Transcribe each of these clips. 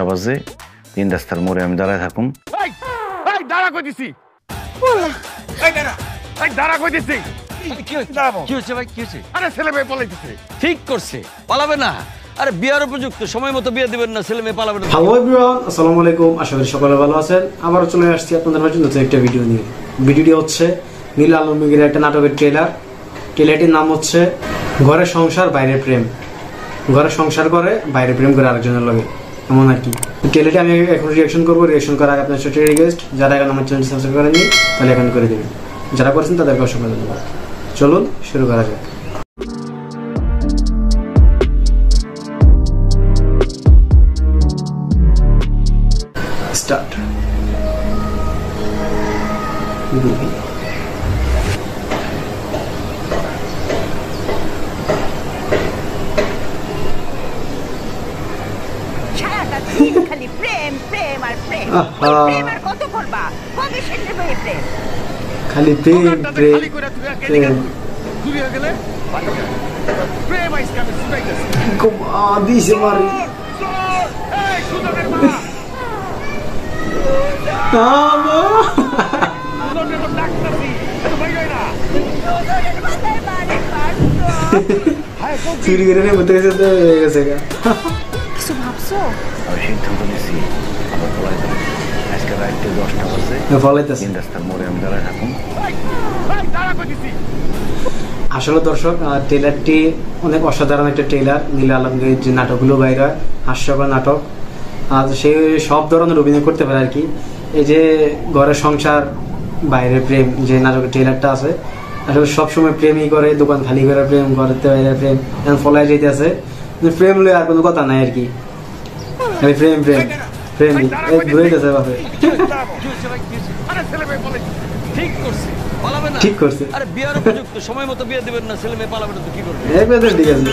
বাজে 3 রাস্তার মোড়ে আমি দাঁড়ায় থাকুম। দাঁড়া কইতেছি, দাঁড়া কইতেছি। আরে ছেলে মেয়ে পালাইতেছে। ঠিক করছে, পালাবে না। আরে বিয়ার উপযুক্ত সময় মতো বিয়ে দিবেন না, ছেলে মেয়ে পালাবে না। হ্যালো এভরিওয়ান, আসসালামু আলাইকুম। আশা করি সকলে ভালো আছেন। আবার চলে আসছি আপনাদের মাঝে নতুন একটা ভিডিও নিয়ে। ভিডিওটি হচ্ছে নীল আলমগীর একটা নাটকের ট্রেলার। ট্রেলারটির নাম হচ্ছে ঘরে সংসার বাইরে প্রেম। ঘরে সংসার করে বাইরে প্রেম করে আরেকজনের লগে, এমন আর কি। ট্রেলারটি আমি এখন রিয়াকশন করবো। রিয়াকশন করার আগে আপনার ছোট রিকোয়েস্ট, যারা এখন আমার চ্যানেল সাবস্ক্রাইব করেননি তাহলে এখন করে দেবেন, যারা করেছেন তাদেরকে অসংখ্য ধন্যবাদ। চলুন শুরু করা যাক। Start. খালি প্রেম প্রেম আর প্রেম। প্রেম আর কত করবা? কবে শেষ হবে এই প্রেম? খালি প্রেম প্রেম প্রেম। দুনিয়া গেলে প্রেম আইসকে আমি শুনাইতেছি। দিছে মারি। এই সুদনের মা, সুদনের মা ডাকতাছি, তো ভাই না সুদনের মাথায় বাড়ি পারতো। হায় কোকি চুরি করে নিয়ে বলতে গেছে তো হয়ে গেছে গা। কিছু ভাবছো? আমি সিদ্ধান্ত নিয়েছি আবার পলাই যাবো। আজকে রাত্রে 10টা বাজে ফলাইতেছে। 3 রাস্তার মোড়ে আমি দাঁড়ায় থাকুম। দাঁড়া কইতেছি। আসলে দর্শক, ট্রেলারটি অনেক অসাধারণ একটা ট্রেলার। নীল আলমগীর যে নাটকগুলো বাইরে হাস্যকর নাটক, আর সে সব ধরনের অভিনয় করতে পারে আর কি। এই যে ঘরের সংসার বাইরে প্রেম যে নাটকের ট্রেলারটা আছে, আসলে সবসময় প্রেমই করে, দোকান খালি করে প্রেম, ঘরের বাইরে প্রেম, এখন ফলাই যেতে আছে। প্রেম লয়ে আর কোনো কথা নাই আর কি, খালি প্রেম প্রেম প্রেমই ঘুরে গেছে বাপে। আরে ছেলে মেয়ে পালাইতেছে। ঠিক করছে, পালাবে না। ঠিক করছে। আরে বিয়ার উপযুক্ত সময় মতো বিয়ে দিবেন না, ছেলে মেয়ে পালাবে না তো কি করবে? ঠিক আছে।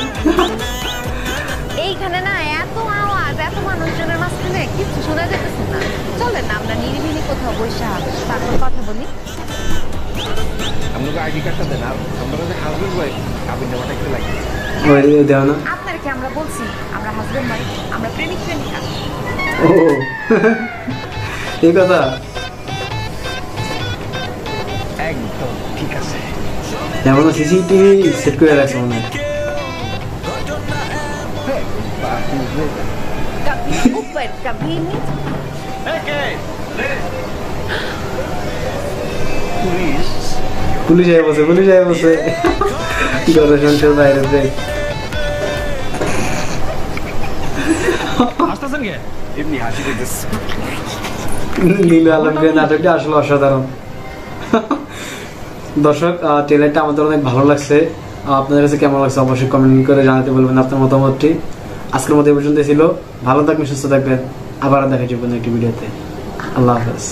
এইখানে না এত আওয়াজ, এত মানুষজনের মাঝখানে কিছু শোনা যেতেছে না। চলেন না আমরা নিরিবিলি কোথাও বসে তারপর কথা বলি। আমরা আইডি কার্ডটা দেন, আর আমরা যে হাজবেন্ড ওয়াইফ কাবিন নামাটা একটু লাগে। ওই দেও না। আপনাদেরকে আমরা বলছি আমরা হাজবেন্ড ওয়াইফ, আমরা প্রেমিক প্রেমিকা। ও এই কথা একদম ঠিক আছে। এমন সিসিটিভি সেট করে রাখছে মনে হয়। कभी ऊपर कभी नीचे। পুলিশ আয় বসে, পুলিশ আয় বসে। ঘরে সংসার বাইরে প্রেম। আসতেছেন কে? এমনি হাসি দিতেছে। নীল আলমগীর নাটকটা আসলে অসাধারণ। দর্শক, ট্রেলারটা আমাদের অনেক ভালো লাগছে। আপনাদের কাছে কেমন লাগছে অবশ্যই কমেন্ট করে জানাতে বলবেন আপনার মতামতটি। আজকের মতো এই পর্যন্ত ছিল। ভালো থাকবেন, সুস্থ থাকবেন। আবার দেখা যাবে একটি ভিডিওতে। আল্লাহ হাফেজ।